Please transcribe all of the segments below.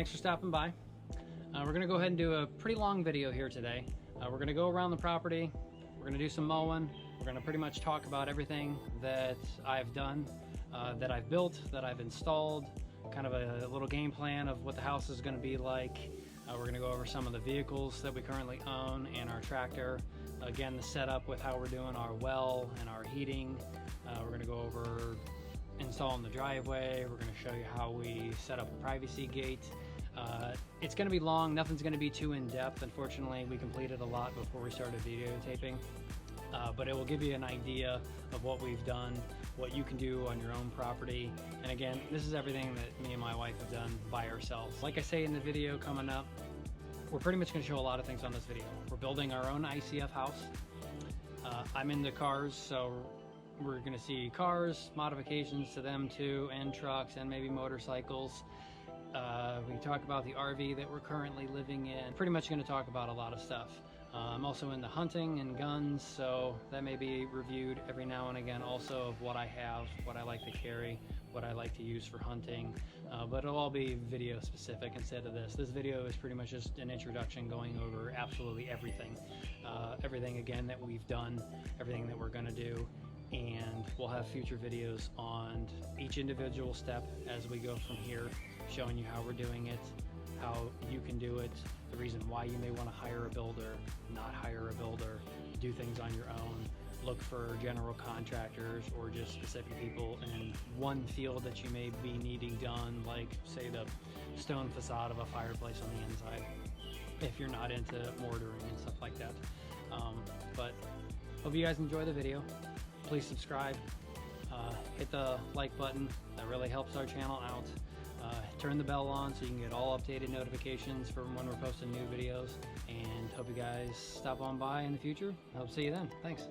thanks for stopping by. We're going to go ahead and do a pretty long video here today. We're going to go around the property, we're going to do some mowing, we're going to pretty much talk about everything that I've done, that I've built, that I've installed, kind of a little game plan of what the house is going to be like. We're going to go over some of the vehicles that we currently own and our tractor. Again, the setup with how we're doing our well and our heating. We're going to go over installing the driveway. We're going to show you how we set up a privacy gate. It's going to be long, nothing's going to be too in-depth. Unfortunately, we completed a lot before we started videotaping, but it will give you an idea of what we've done, what you can do on your own property. And again, this is everything that me and my wife have done by ourselves. Like I say in the video coming up, we're pretty much going to show a lot of things on this video. We're building our own ICF house. I'm into cars, so we're going to see cars, modifications to them too, and trucks, and maybe motorcycles. We talk about the RV that we're currently living in. Pretty much going to talk about a lot of stuff. I'm also into hunting and guns, so that may be reviewed every now and again also of what I have, what I like to carry, what I like to use for hunting, but it'll all be video specific instead of this. This video is pretty much just an introduction going over absolutely everything. Everything again that we've done, everything that we're going to do, and we'll have future videos on each individual step as we go from here, showing you how we're doing it, how you can do it, the reason why you may want to hire a builder, not hire a builder, do things on your own, look for general contractors or just specific people in one field that you may be needing done, like say the stone facade of a fireplace on the inside, if you're not into mortaring and stuff like that. But hope you guys enjoy the video. Please subscribe, hit the like button, that really helps our channel out. Turn the bell on so you can get all updated notifications from when we're posting new videos, and hope you guys stop on by in the future. Hope to see you then. Thanks.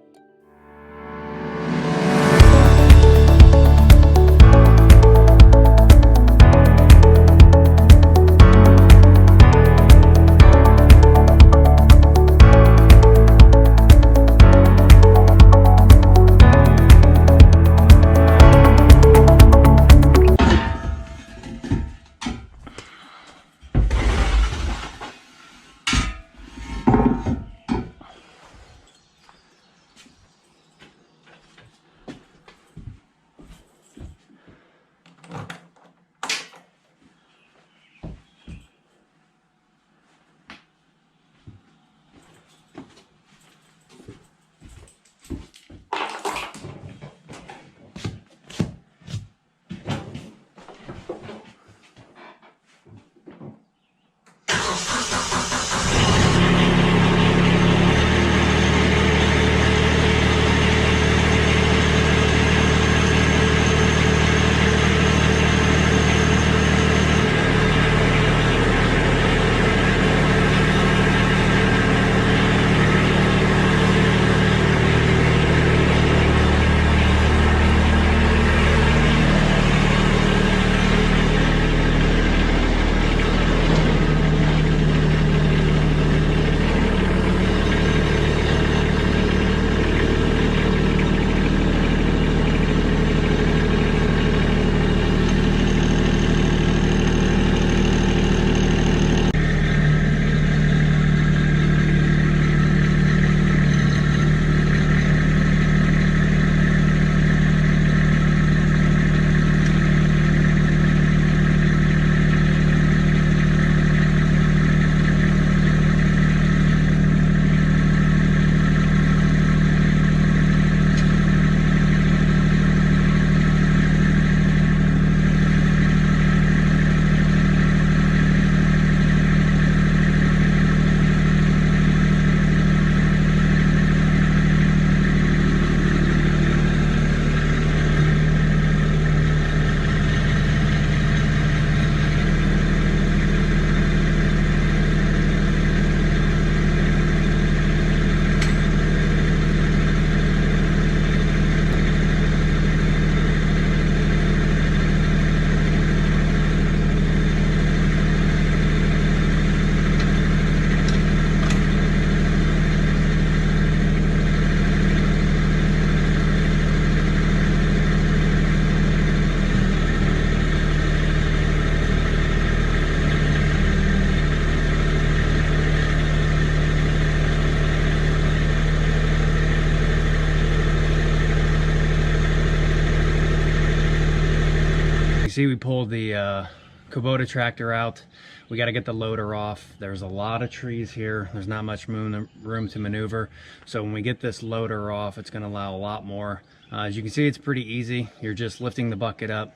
see, we pulled the Kubota tractor out. We got to get the loader off. There's a lot of trees here. There's not much room to maneuver. So when we get this loader off, it's going to allow a lot more. As you can see, it's pretty easy. You're just lifting the bucket up,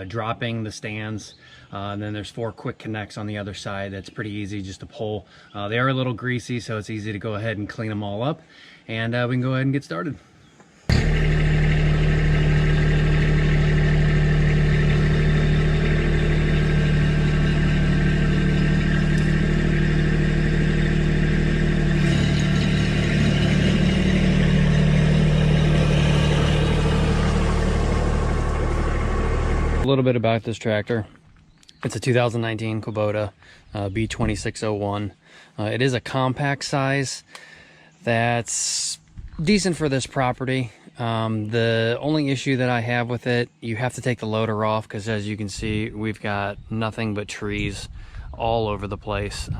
dropping the stands, and then there's 4 quick connects on the other side. That's pretty easy just to pull. They are a little greasy, so it's easy to go ahead and clean them all up, and we can go ahead and get started. A little bit about this tractor. It's a 2019 Kubota B2601. It is a compact size that's decent for this property. The only issue that I have with it, you have to take the loader off because, as you can see, we've got nothing but trees all over the place.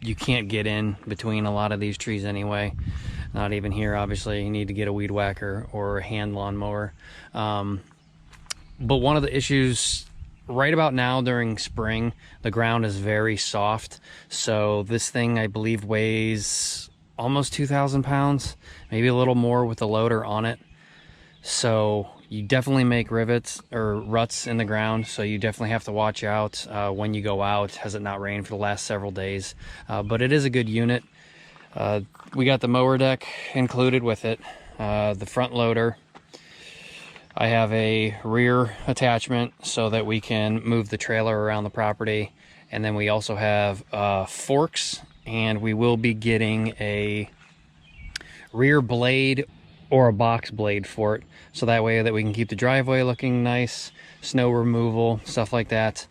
You can't get in between a lot of these trees anyway. Not even here, obviously. You need to get a weed whacker or a hand lawnmower. But one of the issues right about now during spring, the ground is very soft. So this thing, I believe, weighs almost 2,000 pounds, maybe a little more with the loader on it. So you definitely make rivets or ruts in the ground. So you definitely have to watch out when you go out. Has it not rained for the last several days? But it is a good unit. We got the mower deck included with it, the front loader. I have a rear attachment so that we can move the trailer around the property. And then we also have forks, and we will be getting a rear blade or a box blade for it. So that way that we can keep the driveway looking nice, snow removal, stuff like that.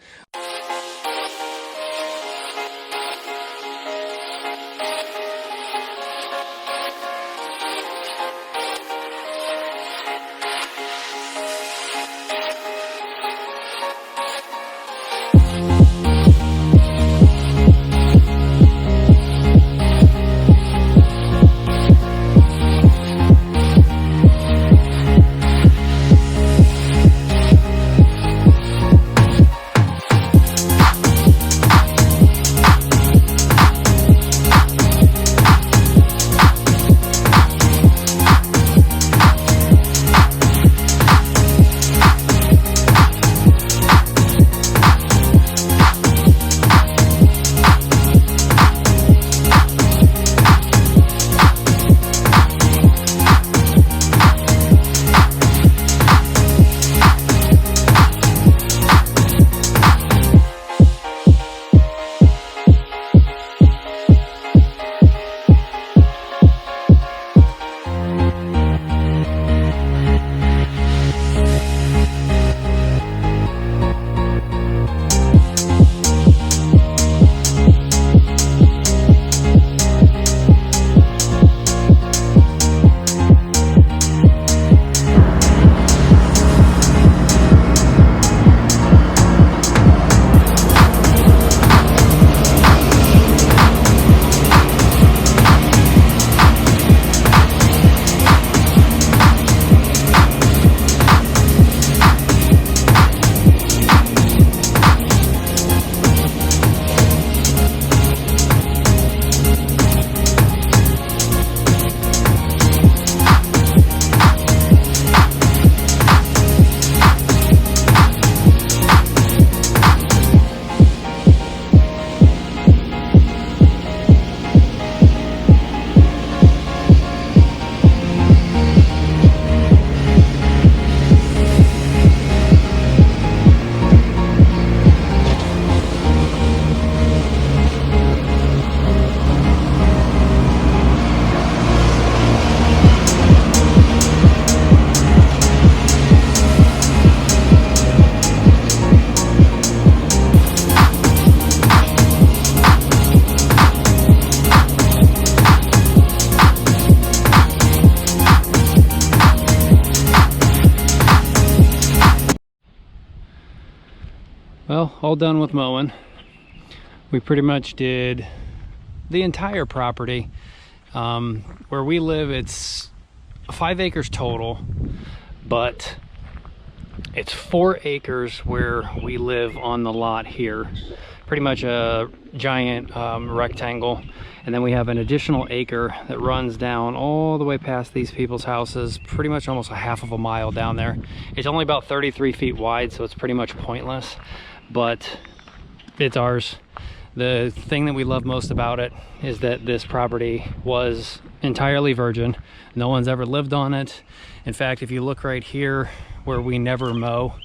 Well, all done with mowing. We pretty much did the entire property. Where we live, it's 5 acres total, but It's 4 acres where we live on the lot here. Pretty much a giant rectangle. And then we have an additional acre that runs down all the way past these people's houses, pretty much almost a half of a mile down there. It's only about 33 feet wide, so it's pretty much pointless, but it's ours. The thing that we love most about it is that this property was entirely virgin. No one's ever lived on it. In fact, if you look right here where we never mow,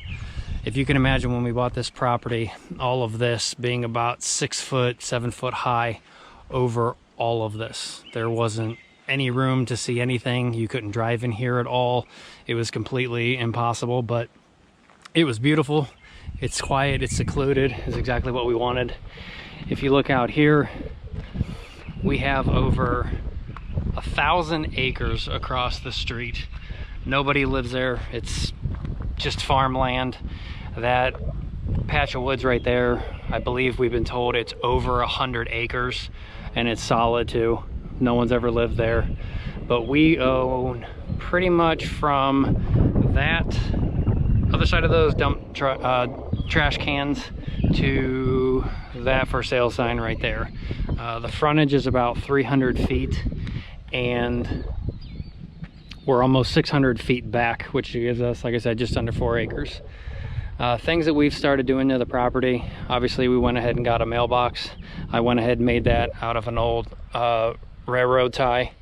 if you can imagine when we bought this property, all of this being about 6 foot, 7 foot high over all of this. There wasn't any room to see anything. You couldn't drive in here at all. It was completely impossible, but it was beautiful. It's quiet, it's secluded, it's exactly what we wanted. If you look out here, we have over 1,000 acres across the street. Nobody lives there. It's just farmland. That patch of woods right there, I believe we've been told it's over 100 acres, and it's solid too. No one's ever lived there. But we own pretty much from that other side of those trash cans to that for sale sign right there. The frontage is about 300 feet, and we're almost 600 feet back, which gives us, like I said, just under 4 acres. Things that we've started doing to the property, obviously we went ahead and got a mailbox. I went ahead and made that out of an old railroad tie.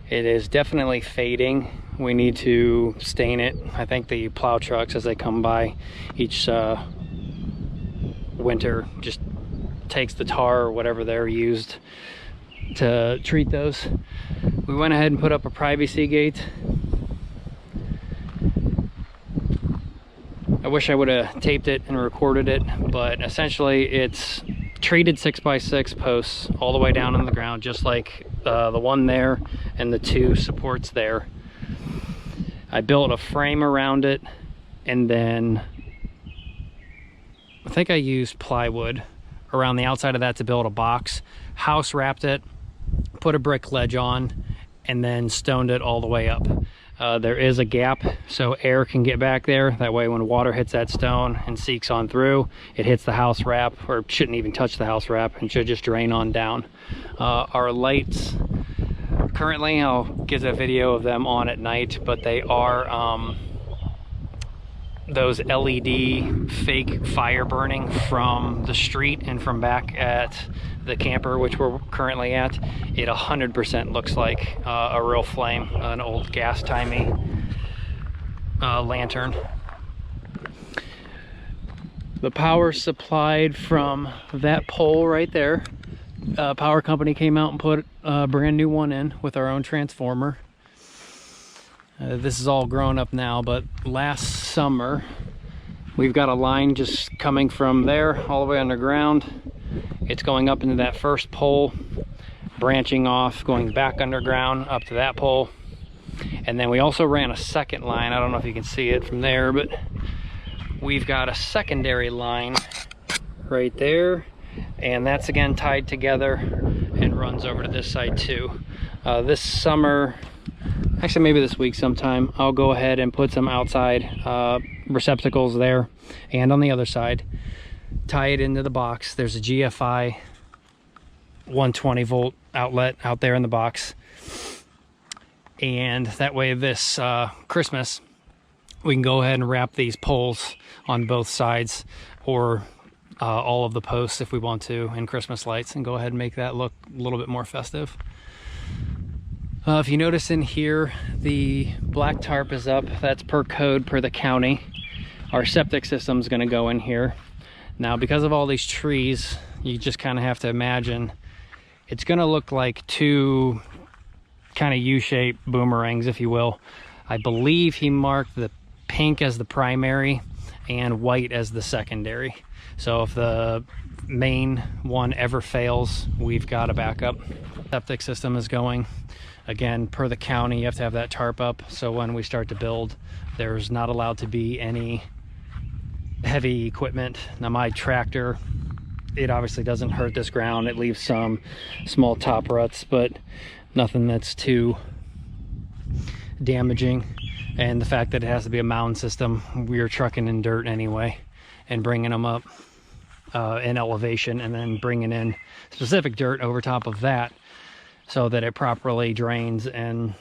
It is definitely fading. We need to stain it. I think the plow trucks, as they come by each winter, just takes the tar or whatever they're used to treat those. We went ahead and put up a privacy gate. I wish I would have taped it and recorded it, but essentially it's treated 6x6 posts all the way down on the ground, just like the one there and the 2 supports there. I built a frame around it, and then I think I used plywood around the outside of that to build a box. House wrapped it, put a brick ledge on, and then stoned it all the way up. There is a gap so air can get back there. That way when water hits that stone and seeks on through, it hits the house wrap, or it shouldn't even touch the house wrap and should just drain on down. Our lights, currently I'll give a video of them on at night, but they are those LED fake fire burning from the street and from back at the camper, which we're currently at. It 100% looks like a real flame, an old gas timey lantern. The power supplied from that pole right there. Power company came out and put a brand new one in with our own transformer. This is all grown up now, but last summer we've got a line just coming from there all the way underground. It's going up into that first pole, branching off, going back underground up to that pole. And then we also ran a second line. I don't know if you can see it from there, but we've got a secondary line right there, and that's again tied together and runs over to this side too. This summer, actually maybe this week sometime, I'll go ahead and put some outside receptacles there and on the other side, tie it into the box. There's a GFI 120 volt outlet out there in the box, and that way this Christmas we can go ahead and wrap these poles on both sides, or all of the posts if we want to, in Christmas lights, and go ahead and make that look a little bit more festive. If you notice in here, the black tarp is up. That's per code, per the county. Our septic system is going to go in here. Now, because of all these trees, you just kind of have to imagine it's going to look like 2 kind of U-shaped boomerangs, if you will. I believe he marked the pink as the primary and white as the secondary. So if the main one ever fails, we've got a backup. Septic system is going. Again, per the county, you have to have that tarp up, so when we start to build, there's not allowed to be any heavy equipment. Now my tractor, it obviously doesn't hurt this ground. It leaves some small top ruts, but nothing that's too damaging. And the fact that it has to be a mound system, we are trucking in dirt anyway and bringing them up in elevation, and then bringing in specific dirt over top of that so that it properly drains and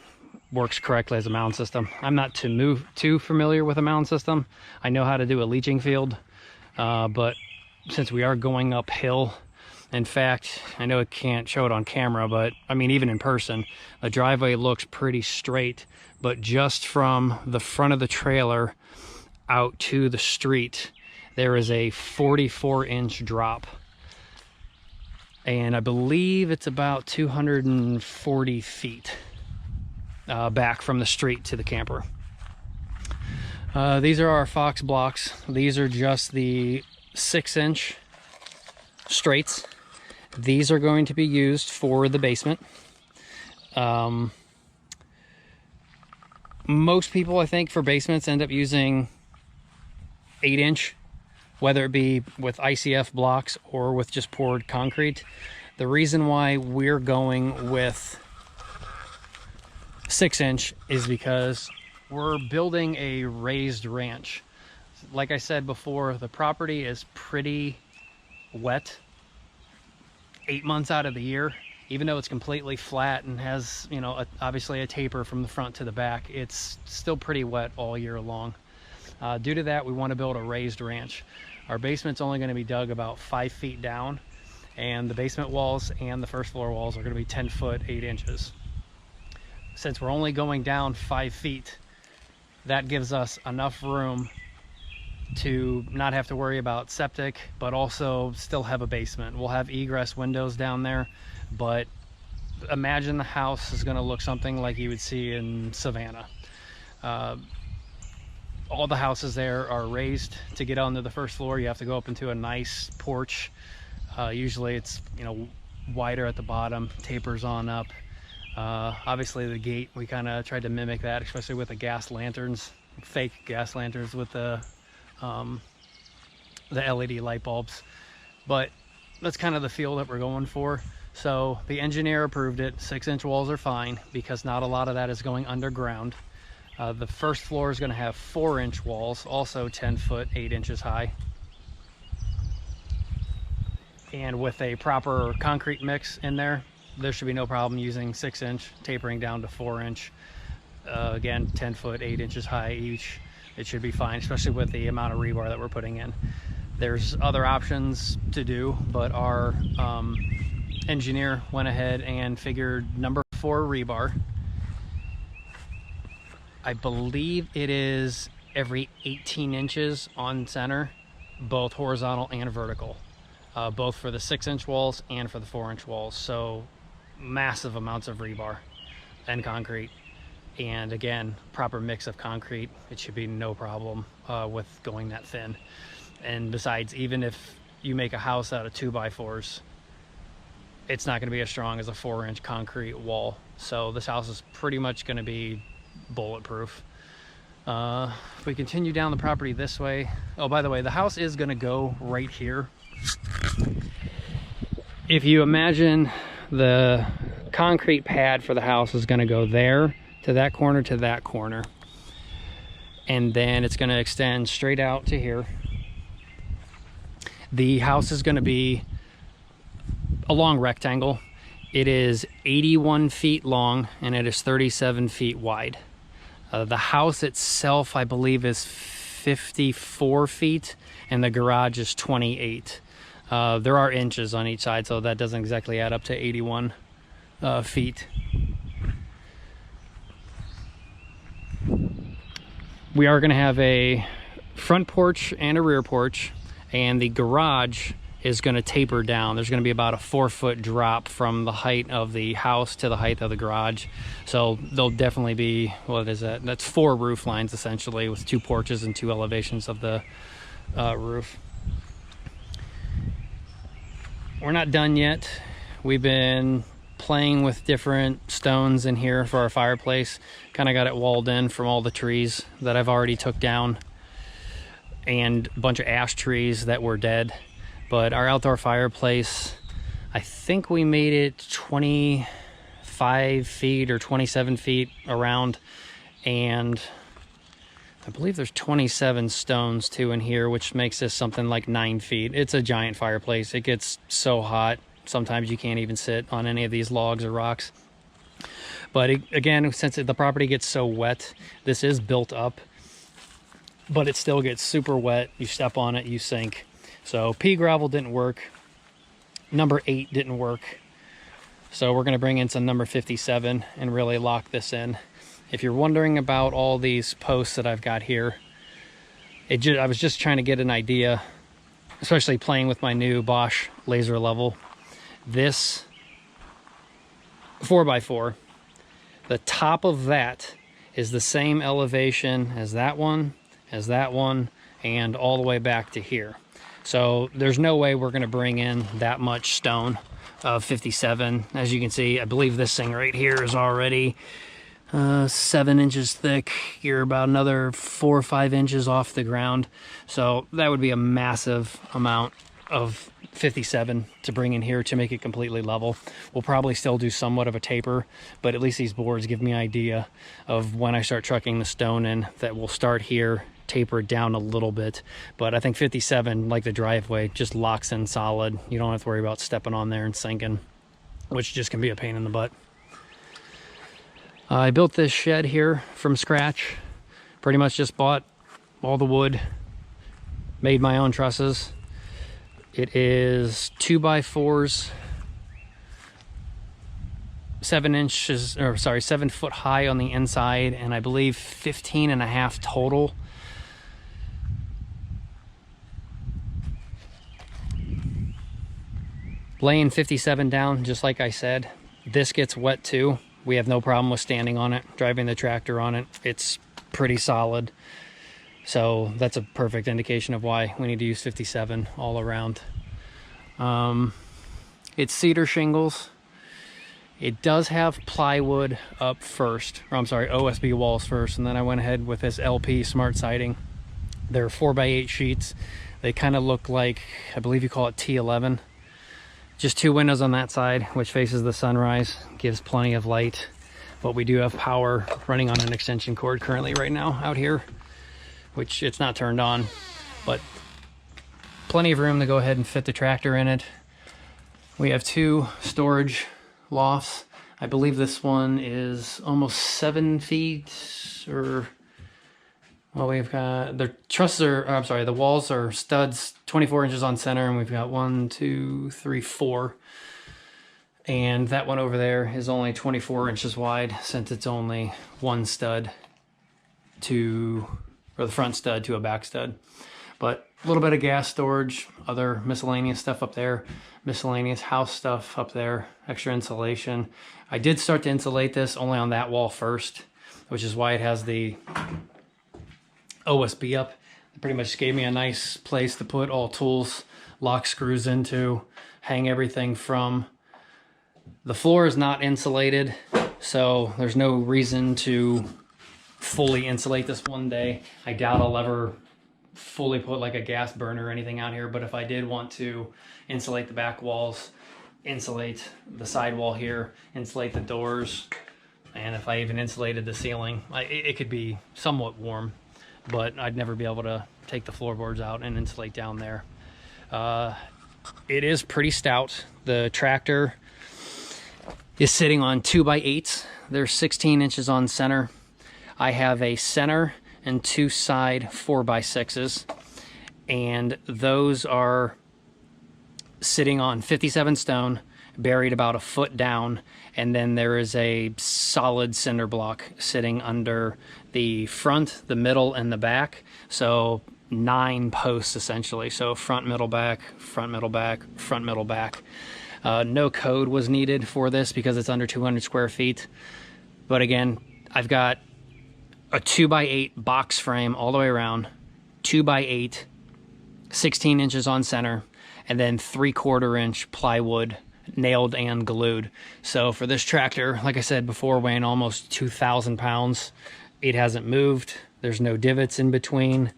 works correctly as a mound system. I'm not too familiar with a mound system. I know how to do a leaching field, but since we are going uphill, in fact, I know it can't show it on camera, but I mean, even in person, the driveway looks pretty straight, but just from the front of the trailer out to the street, there is a 44-inch drop. And I believe it's about 240 feet back from the street to the camper. These are our Fox blocks. These are just the 6-inch straights. These are going to be used for the basement. Most people, I think, for basements end up using 8-inch, whether it be with ICF blocks or with just poured concrete. The reason why we're going with 6-inch is because we're building a raised ranch. Like I said before, the property is pretty wet 8 months out of the year. Even though it's completely flat and has, you know, obviously a taper from the front to the back, it's still pretty wet all year long. Due to that, we want to build a raised ranch. Our basement's only going to be dug about 5 feet down, and the basement walls and the first floor walls are going to be 10 foot 8 inches. Since we're only going down 5 feet, that gives us enough room to not have to worry about septic, but also still have a basement. We'll have egress windows down there, but imagine the house is going to look something like you would see in Savannah. All the houses there are raised. To get onto the first floor, you have to go up into a nice porch. Usually it's, you know, wider at the bottom, tapers on up. Obviously the gate, we kind of tried to mimic that, especially with the gas lanterns, fake gas lanterns with the LED light bulbs. But that's kind of the feel that we're going for. So the engineer approved it. 6-inch walls are fine because not a lot of that is going underground. The first floor is going to have 4-inch walls, also 10 foot 8 inches high. And with a proper concrete mix in there, there should be no problem using 6-inch, tapering down to 4-inch. Again, 10 foot 8 inches high each. It should be fine, especially with the amount of rebar that we're putting in. There's other options to do, but our engineer went ahead and figured number 4 rebar. I believe it is every 18 inches on center, both horizontal and vertical, both for the 6-inch walls and for the 4-inch walls. So massive amounts of rebar and concrete. And again, proper mix of concrete. It should be no problem with going that thin. And besides, even if you make a house out of 2x4s, it's not going to be as strong as a 4-inch concrete wall. So this house is pretty much going to be bulletproof. If we continue down the property this way, oh, by the way, the house is going to go right here. If you imagine the concrete pad for the house is going to go there to that corner, and then it's going to extend straight out to here. The house is going to be a long rectangle. It is 81 feet long and it is 37 feet wide. The house itself, I believe, is 54 feet and the garage is 28. There are inches on each side, so that doesn't exactly add up to 81 feet. We are going to have a front porch and a rear porch, and the garage is going to taper down. There's going to be about a 4-foot drop from the height of the house to the height of the garage. So there'll definitely be, what is that? That's 4 roof lines essentially, with 2 porches and 2 elevations of the roof. We're not done yet. We've been playing with different stones in here for our fireplace. Kind of got it walled in from all the trees that I've already took down, and a bunch of ash trees that were dead. But our outdoor fireplace, I think we made it 25 feet or 27 feet around, and I believe there's 27 stones too in here, which makes this something like 9 feet. It's a giant fireplace. It gets so hot. Sometimes you can't even sit on any of these logs or rocks. But again, since the property gets so wet, this is built up, but it still gets super wet. You step on it, you sink. So pea gravel didn't work. Number 8 didn't work. So we're gonna bring in some number 57 and really lock this in. If you're wondering about all these posts that I've got here, I was just trying to get an idea, especially playing with my new Bosch laser level. This 4x4, the top of that is the same elevation as that one, and all the way back to here. So there's no way we're gonna bring in that much stone of 57. As you can see, I believe this thing right here is already 7 inches thick. You're about another 4 or 5 inches off the ground. So that would be a massive amount of 57 to bring in here to make it completely level. We'll probably still do somewhat of a taper, but at least these boards give me an idea of when I start trucking the stone in, that we'll start here, taper it down a little bit. But I think 57, like the driveway, just locks in solid. You don't have to worry about stepping on there and sinking, which just can be a pain in the butt. I built this shed here from scratch. Pretty much just bought all the wood, made my own trusses. It is 2x4s, 7 foot high on the inside, and I believe 15.5 total. Laying 57 down, just like I said, this gets wet too. We have no problem with standing on it, driving the tractor on it. It's pretty solid. So that's a perfect indication of why we need to use 57 all around. It's cedar shingles. It does have plywood up first, or I'm sorry, OSB walls first, and then I went ahead with this LP smart siding. They're 4x8 sheets. They kind of look like, I believe you call it T11. Just 2 windows on that side, which faces the sunrise, gives plenty of light. But we do have power running on an extension cord currently right now out here, which it's not turned on, but plenty of room to go ahead and fit the tractor in it. We have 2 storage lofts. I believe this one is almost 7 feet, or, well, we've got, the trusses are, I'm sorry, the walls are studs, 24 inches on center, and we've got 1, 2, 3, 4. And that one over there is only 24 inches wide, since it's only one stud to, or the front stud to a back stud. But a little bit of gas storage, other miscellaneous stuff up there, miscellaneous house stuff up there, extra insulation. I did start to insulate this only on that wall first, which is why it has the OSB up. It pretty much gave me a nice place to put all tools, lock screws into, hang everything from. The floor is not insulated, so there's no reason to fully insulate this one day. I doubt I'll ever fully put like a gas burner or anything out here, but if I did want to insulate the back walls, insulate the side wall here, insulate the doors, and if I even insulated the ceiling, it could be somewhat warm, but I'd never be able to take the floorboards out and insulate down there. It is pretty stout. The tractor is sitting on 2x8s. They're 16 inches on center. I have a center and 2 side 4x6s, and those are sitting on 57 stone, buried about a foot down, and then there is a solid cinder block sitting under the front, the middle, and the back. So 9 posts essentially. So front, middle, back, front, middle, back, front, middle, back. No code was needed for this because it's under 200 square feet. But again, I've got a 2x8 box frame all the way around, 2x8, 16 inches on center, and then 3/4 inch plywood nailed and glued. So for this tractor, like I said before, weighing almost 2,000 pounds, it hasn't moved. There's no divots in between.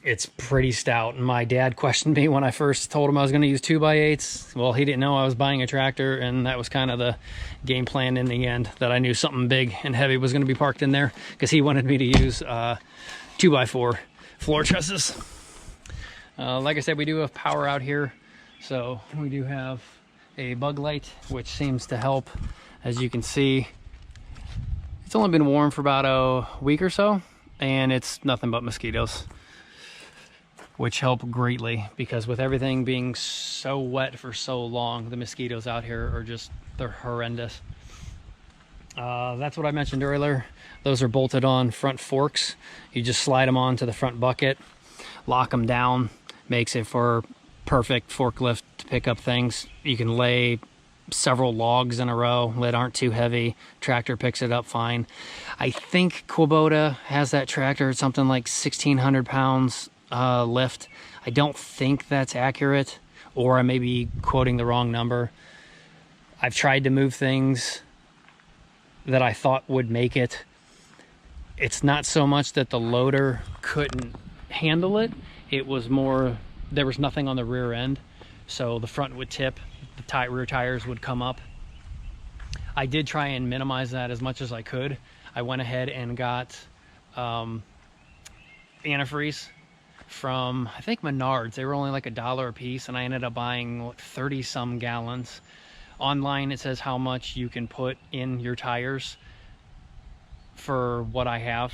it's pretty stout. And my dad questioned me when I first told him I was going to use 2x8s. Well, he didn't know I was buying a tractor, and that was kind of the game plan in the end, that I knew something big and heavy was going to be parked in there, because he wanted me to use 2x4 floor trusses. Like I said, we do have power out here, so we do have a bug light, which seems to help. As you can see, it's only been warm for about a week or so, and it's nothing but mosquitoes, which help greatly, because with everything being so wet for so long, the mosquitoes out here are just, they're horrendous. That's what I mentioned earlier. Those are bolted on front forks. You just slide them onto the front bucket, lock them down, makes it for perfect forklift to pick up things. You can lay several logs in a row that aren't too heavy. Tractor picks it up fine. I think Kubota has that tractor at something like 1,600 pounds lift. I don't think that's accurate, or I may be quoting the wrong number. I've tried to move things that I thought would make it. It's not so much that the loader couldn't handle it. It was more, there was nothing on the rear end, so the front would tip, the rear tires would come up. I did try and minimize that as much as I could. I went ahead and got antifreeze from, I think, Menards. They were only like $1 a piece, and I ended up buying 30 some gallons. Online it says how much you can put in your tires for what I have,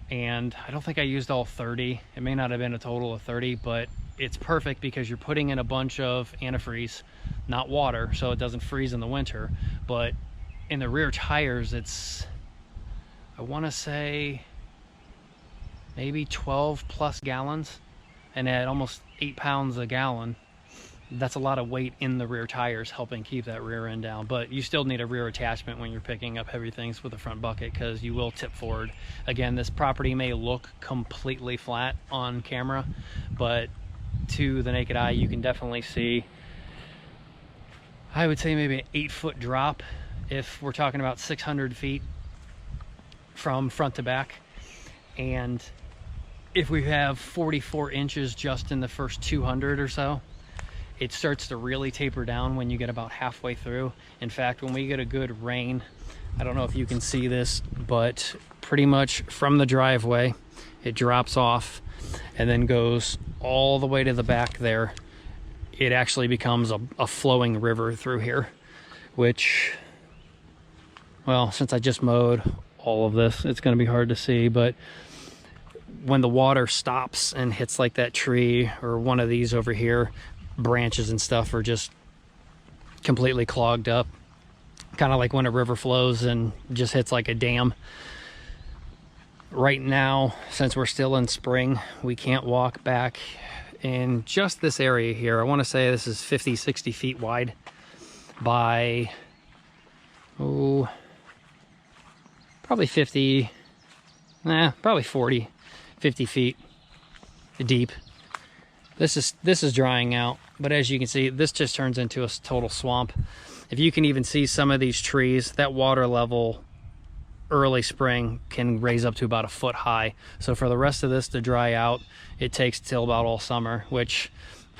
and I don't think I used all 30. It may not have been a total of 30, but it's perfect because you're putting in a bunch of antifreeze, not water, so it doesn't freeze in the winter. But in the rear tires, it's, I want to say, maybe 12 plus gallons, and at almost 8 pounds a gallon, that's a lot of weight in the rear tires, helping keep that rear end down. But you still need a rear attachment when you're picking up heavy things with a front bucket, because you will tip forward. Again, this property may look completely flat on camera, but to the naked eye, you can definitely see, I would say, maybe an 8-foot drop if we're talking about 600 feet from front to back. And if we have 44 inches just in the first 200 or so, it starts to really taper down when you get about halfway through. In fact, when we get a good rain, I don't know if you can see this, but pretty much from the driveway, it drops off and then goes all the way to the back there. It actually becomes a flowing river through here, which, well, since I just mowed all of this, it's going to be hard to see, but when the water stops and hits like that tree or one of these over here, branches and stuff are just completely clogged up, kind of like when a river flows and just hits like a dam. Right now, since we're still in spring, we can't walk back in just this area here. I want to say this is 50-60 feet wide by, oh, probably 50, probably 40-50 feet deep. This is drying out, but as you can see, this just turns into a total swamp. If you can even see some of these trees, that water level early spring can raise up to about 1 foot high. So for the rest of this to dry out, it takes till about all summer, which,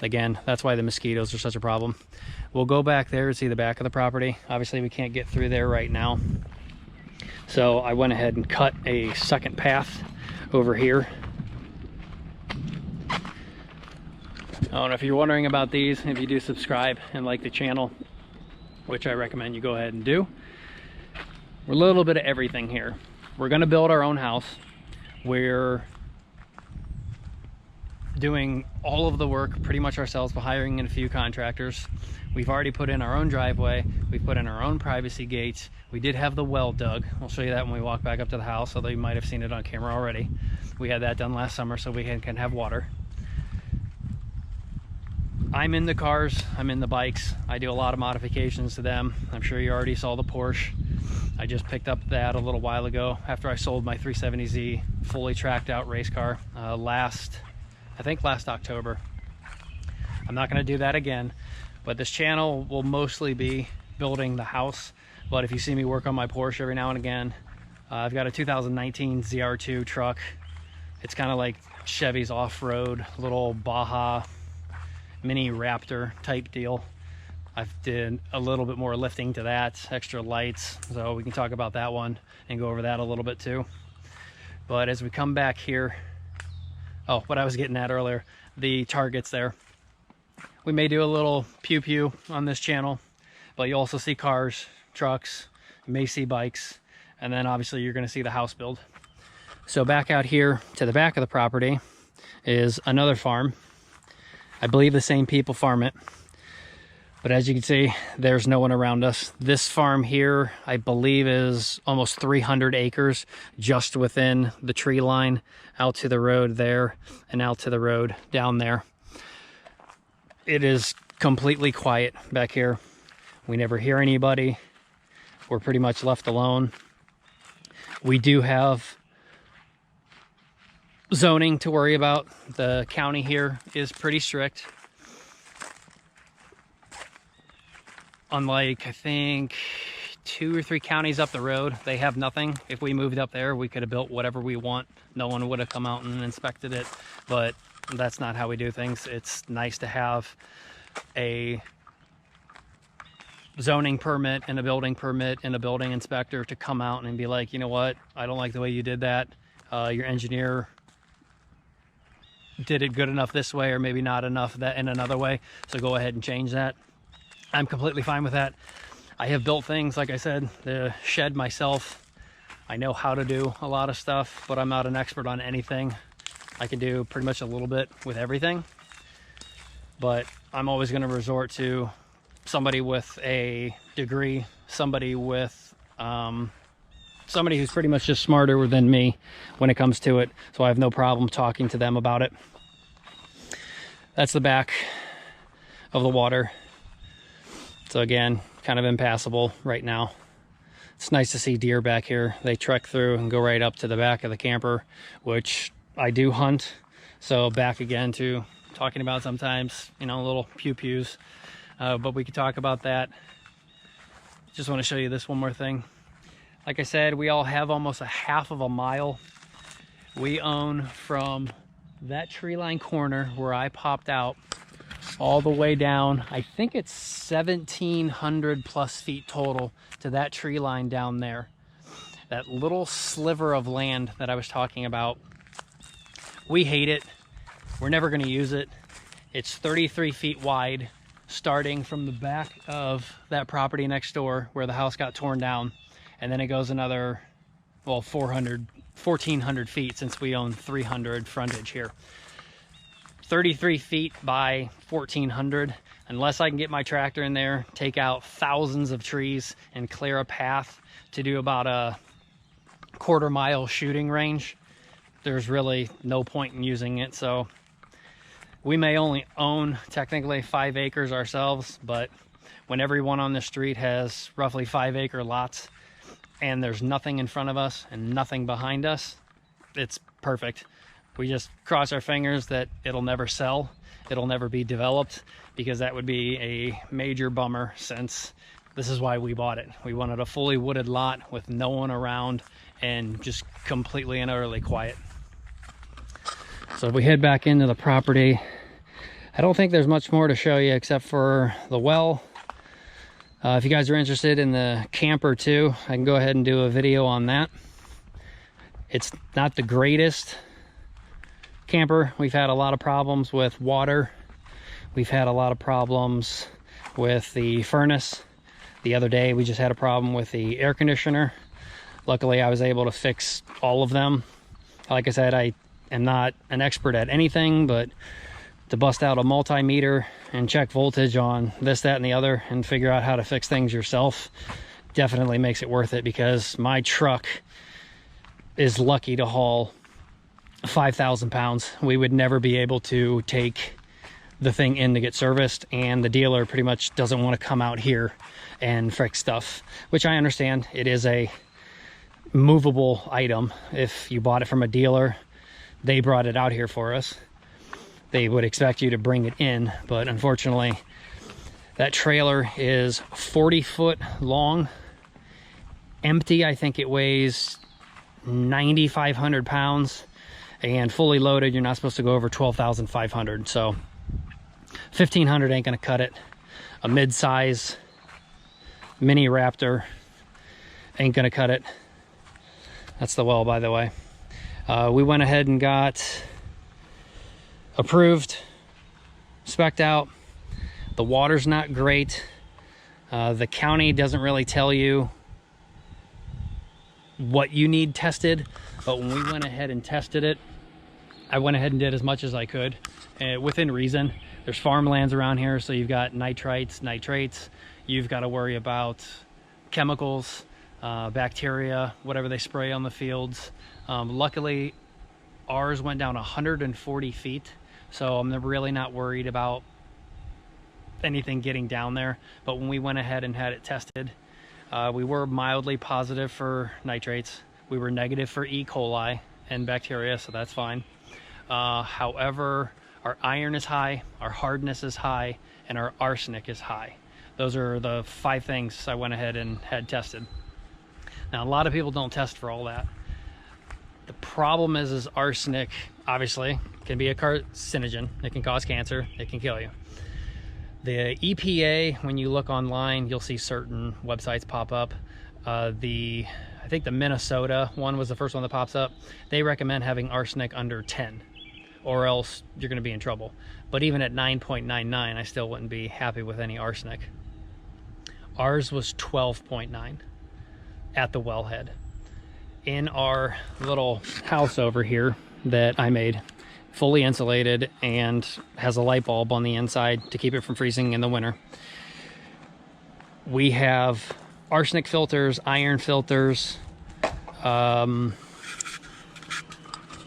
again, that's why the mosquitoes are such a problem. We'll go back there and see the back of the property. Obviously, we can't get through there right now. So I went ahead and cut a second path over here. Oh, and if you're wondering about these, if you do subscribe and like the channel, which I recommend you go ahead and do, we're a little bit of everything here. We're going to build our own house. We're doing all of the work pretty much ourselves by hiring in a few contractors. We've already put in our own driveway. We've put in our own privacy gates. We did have the well dug. I'll show you that when we walk back up to the house, although you might have seen it on camera already. We had that done last summer so we can have water. I'm in the cars, I'm in the bikes. I do a lot of modifications to them. I'm sure you already saw the Porsche. I just picked up that a little while ago after I sold my 370Z fully tracked out race car I think last October. I'm not gonna do that again, but this channel will mostly be building the house. But if you see me work on my Porsche every now and again, I've got a 2019 ZR2 truck. It's kind of like Chevy's off-road, little Baja mini Raptor type deal. I've did a little bit more lifting to that, extra lights, so we can talk about that one and go over that a little bit too. But as we come back here, oh, what I was getting at earlier, the targets there. We may do a little pew-pew on this channel, but you'll also see cars, trucks, you may see bikes, and then obviously you're going to see the house build. So back out here to the back of the property is another farm. I believe the same people farm it. But as you can see, there's no one around us. This farm here, I believe, is almost 300 acres just within the tree line, out to the road there and out to the road down there. It is completely quiet back here. We never hear anybody. We're pretty much left alone. We do have zoning to worry about. The county here is pretty strict. Unlike, I think, 2 or 3 counties up the road, they have nothing. If we moved up there, we could have built whatever we want. No one would have come out and inspected it, but that's not how we do things. It's nice to have a zoning permit and a building permit and a building inspector to come out and be like, you know what, I don't like the way you did that. Your engineer did it good enough this way, or maybe not enough that in another way, so go ahead and change that. I'm completely fine with that. I have built things, like I said, the shed myself. I know how to do a lot of stuff, but I'm not an expert on anything. I can do pretty much a little bit with everything, but I'm always going to resort to somebody with a degree, somebody with somebody who's pretty much just smarter than me when it comes to it, so I have no problem talking to them about it. That's the back of the water. So again, kind of impassable right now. It's nice to see deer back here. They trek through and go right up to the back of the camper, which I do hunt. So back again to talking about sometimes, you know, little pew-pews. But we could talk about that. Just want to show you this one more thing. Like I said, we all have almost a half of a mile. We own from that tree line corner where I popped out all the way down. I think it's 1,700 plus feet total to that tree line down there. That little sliver of land that I was talking about. We hate it. We're never going to use it. It's 33 feet wide, starting from the back of that property next door where the house got torn down. And then it goes another, well, 1,400 feet, since we own 300 frontage here. 33 feet by 1,400. Unless I can get my tractor in there, take out thousands of trees and clear a path to do about a quarter-mile shooting range, there's really no point in using it. So we may only own technically 5 acres ourselves, but when everyone on the street has roughly 5-acre lots and there's nothing in front of us and nothing behind us, it's perfect. We just cross our fingers that it'll never sell, it'll never be developed, because that would be a major bummer, since this is why we bought it. We wanted a fully wooded lot with no one around and just completely and utterly quiet. So if we head back into the property, I don't think there's much more to show you except for the well. If you guys are interested in the camper too, I can go ahead and do a video on that. It's not the greatest camper. We've had a lot of problems with water. We've had a lot of problems with the furnace. The other day we just had a problem with the air conditioner. Luckily I was able to fix all of them. Like I said, I am not an expert at anything, but to bust out a multimeter and check voltage on this, that, and the other and figure out how to fix things yourself definitely makes it worth it, because my truck is lucky to haul 5,000 pounds. We would never be able to take the thing in to get serviced, and the dealer pretty much doesn't want to come out here and fix stuff, which I understand. It is a movable item. If you bought it from a dealer, they brought it out here for us, they would expect you to bring it in. But unfortunately, that trailer is 40 foot long, empty. I think it weighs 9,500 pounds, and fully loaded, you're not supposed to go over 12,500. So 1,500 ain't gonna cut it. A mid-size mini Raptor ain't gonna cut it. That's the well, by the way. We went ahead and got approved, spec'd out. The water's not great. The county doesn't really tell you what you need tested, but when we went ahead and tested it, I went ahead and did as much as I could, within reason. There's farmlands around here, so you've got nitrites, nitrates. You've got to worry about chemicals, bacteria, whatever they spray on the fields. Luckily, ours went down 140 feet, so I'm really not worried about anything getting down there. But when we went ahead and had it tested, we were mildly positive for nitrates. We were negative for E. coli and bacteria, so that's fine. However, our iron is high, our hardness is high, and our arsenic is high. Those are the 5 things I went ahead and had tested. Now, a lot of people don't test for all that. The problem is arsenic, obviously, can be a carcinogen. It can cause cancer. It can kill you. The EPA, when you look online, you'll see certain websites pop up. I think the Minnesota one was the first one that pops up. They recommend having arsenic under 10, or else you're going to be in trouble. But even at 9.99, I still wouldn't be happy with any arsenic. Ours was 12.9 at the wellhead. In our little house over here that I made, fully insulated and has a light bulb on the inside to keep it from freezing in the winter, we have arsenic filters, iron filters,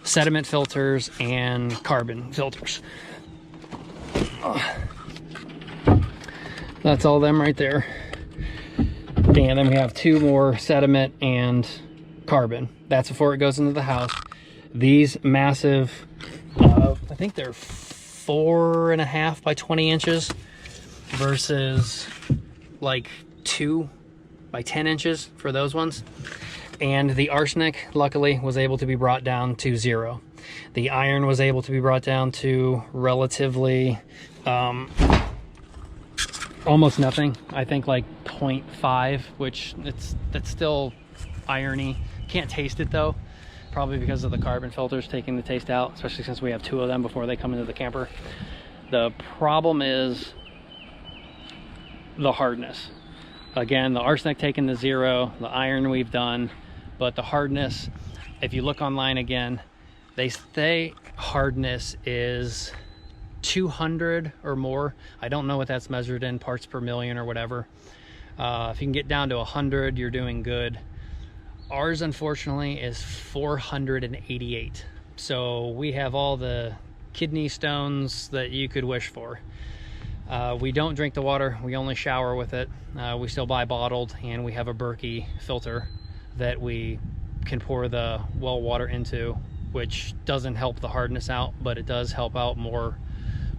sediment filters, and carbon filters. That's all them right there. And then we have 2 more sediment and carbon. That's before it goes into the house. These massive, I think they're 4.5 by 20 inches versus like 2 by 10 inches for those ones. And the arsenic, luckily, was able to be brought down to 0. The iron was able to be brought down to relatively almost nothing. I think like 0.5, which that's still irony. Can't taste it though, probably because of the carbon filters taking the taste out, especially since we have 2 of them before they come into the camper. The problem is the hardness. Again, the arsenic taken to 0, the iron we've done, but the hardness, if you look online again, they say hardness is 200 or more. I don't know what that's measured in parts per million or whatever. If you can get down to 100, you're doing good. Ours, unfortunately, is 488. So we have all the kidney stones that you could wish for. We don't drink the water. We only shower with it. We still buy bottled, and we have a Berkey filter that we can pour the well water into, which doesn't help the hardness out, but it does help out more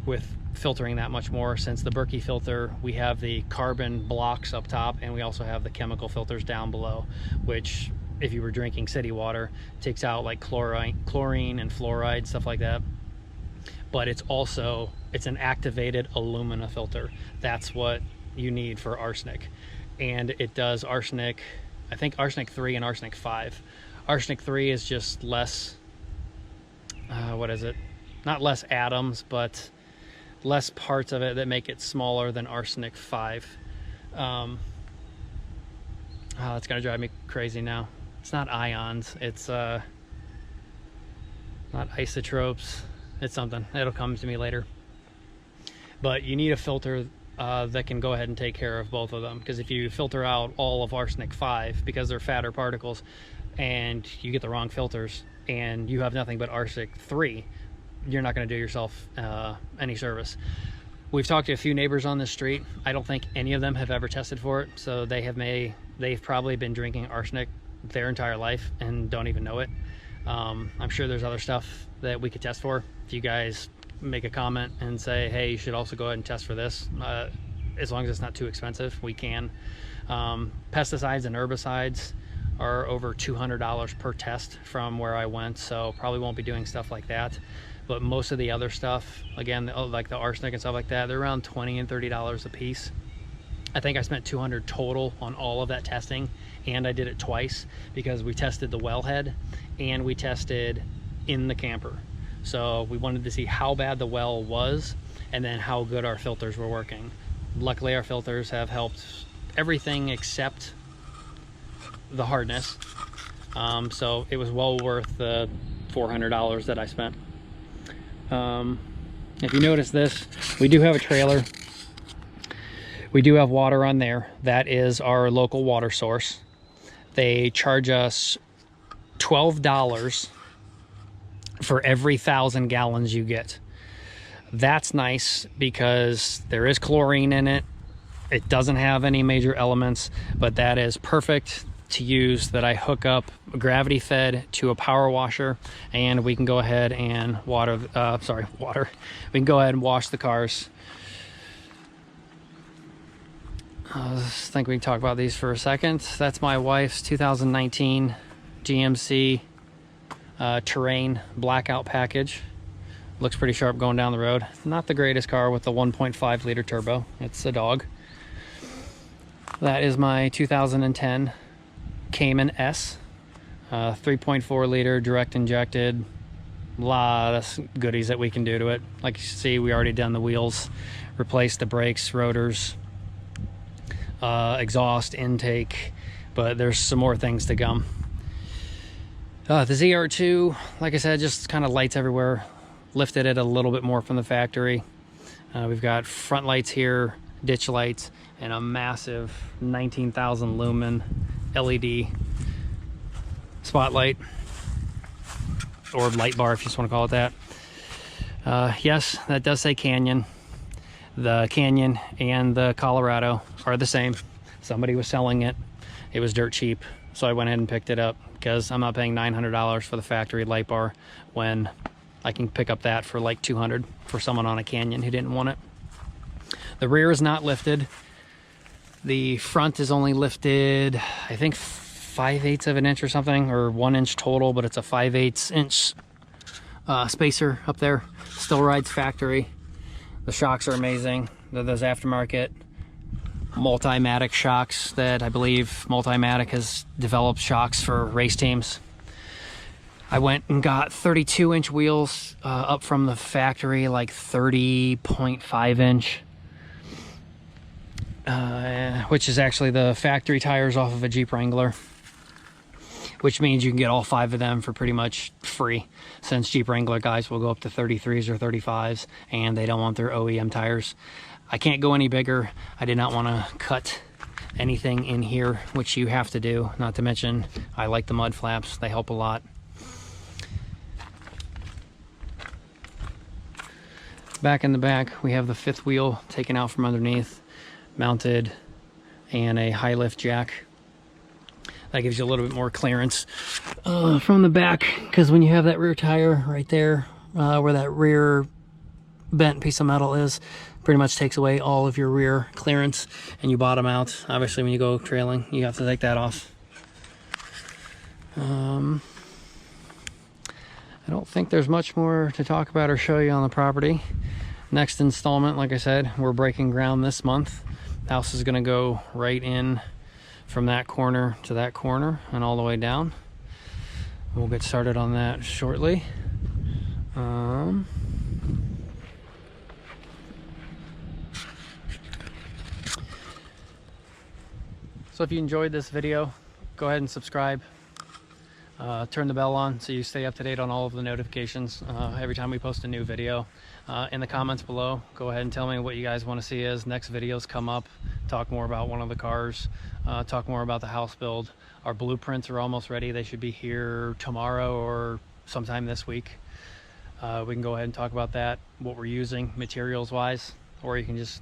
with filtering that much more. Since the Berkey filter, we have the carbon blocks up top, and we also have the chemical filters down below, which if you were drinking city water, takes out like chlorine and fluoride, stuff like that. But it's an activated alumina filter. That's what you need for arsenic. And it does arsenic, I think arsenic 3 and arsenic 5. Arsenic 3 is just less, what is it? Not less atoms, but less parts of it that make it smaller than arsenic 5. Oh, that's gonna drive me crazy now. It's not ions, it's not isotopes. It's something, it'll come to me later. But you need a filter that can go ahead and take care of both of them, because if you filter out all of arsenic 5, because they're fatter particles, and you get the wrong filters and you have nothing but arsenic 3, you're not going to do yourself any service. We've talked to a few neighbors on the street. I don't think any of them have ever tested for it, so they've probably been drinking arsenic their entire life and don't even know it. I'm sure there's other stuff that we could test for. If you guys make a comment and say, hey, you should also go ahead and test for this, as long as it's not too expensive, we can. Pesticides and herbicides, are over $200 per test from where I went, so probably won't be doing stuff like that. But most of the other stuff, again, like the arsenic and stuff like that, they're around $20 and $30 a piece. I think I spent $200 total on all of that testing, and I did it twice because we tested the wellhead and we tested in the camper. So we wanted to see how bad the well was and then how good our filters were working. Luckily, our filters have helped everything except the hardness. So it was well worth the $400 that I spent. If you notice this, we do have a trailer. We do have water on there. That is our local water source. They charge us $12 for every 1,000 gallons you get. That's nice because there is chlorine in it. It doesn't have any major elements, but that is perfect to use, that I hook up gravity fed to a power washer, and we can go ahead and we can go ahead and wash the cars. I think we can talk about these for a second. That's my wife's 2019 GMC Terrain Blackout package. Looks pretty sharp going down the road. Not the greatest car with the 1.5 liter turbo. It's a dog. That is my 2010 Cayman S, 3.4 liter direct injected. A lot of goodies that we can do to it. Like you see, we already done the wheels, replaced the brakes, rotors, exhaust, intake, but there's some more things to come. The ZR2, like I said, just kind of lights everywhere. Lifted it a little bit more from the factory. We've got front lights here, ditch lights, and a massive 19,000 lumen LED spotlight, or light bar if you just want to call it that. Yes, that does say Canyon. The Canyon and the Colorado are the same. Somebody was selling it. It was dirt cheap, so I went ahead and picked it up because I'm not paying $900 for the factory light bar when I can pick up that for like $200 for someone on a Canyon who didn't want it. The rear is not lifted. The front is only lifted, I think 5/8 of an inch or something, or 1 inch total, but it's a 5/8 inch spacer up there. Still rides factory. The shocks are amazing. They're those aftermarket Multimatic shocks that I believe Multimatic has developed shocks for race teams. I went and got 32-inch wheels up from the factory, like 30.5 inch. Which is actually the factory tires off of a Jeep Wrangler, which means you can get all 5 of them for pretty much free, since Jeep Wrangler guys will go up to 33s or 35s and they don't want their OEM tires. I can't go any bigger. I did not want to cut anything in here, which you have to do, not to mention I like the mud flaps. They help a lot. Back in the back, we have the 5th wheel taken out from underneath, mounted, and a high lift jack. That gives you a little bit more clearance from the back, because when you have that rear tire right there, where that rear bent piece of metal is, pretty much takes away all of your rear clearance, and you bottom out. Obviously, when you go trailing, you have to take that off. I don't think there's much more to talk about or show you on the property. Next installment, like I said, we're breaking ground this month. House is gonna go right in from that corner to that corner and all the way down. We'll get started on that shortly. So if you enjoyed this video, go ahead and subscribe. Turn the bell on so you stay up to date on all of the notifications every time we post a new video. In the comments below, go ahead and tell me what you guys want to see as next videos come up. Talk more about one of the cars, talk more about the house build. Our blueprints are almost ready. They should be here tomorrow or sometime this week. We can go ahead and talk about that, what we're using materials wise, or you can just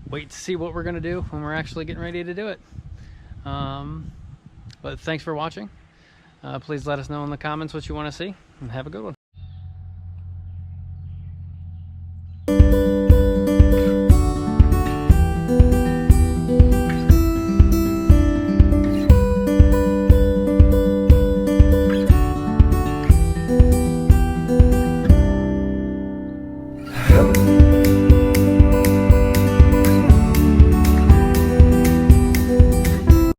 wait to see what we're going to do when we're actually getting ready to do it. But thanks for watching. Please let us know in the comments what you want to see, and have a good one.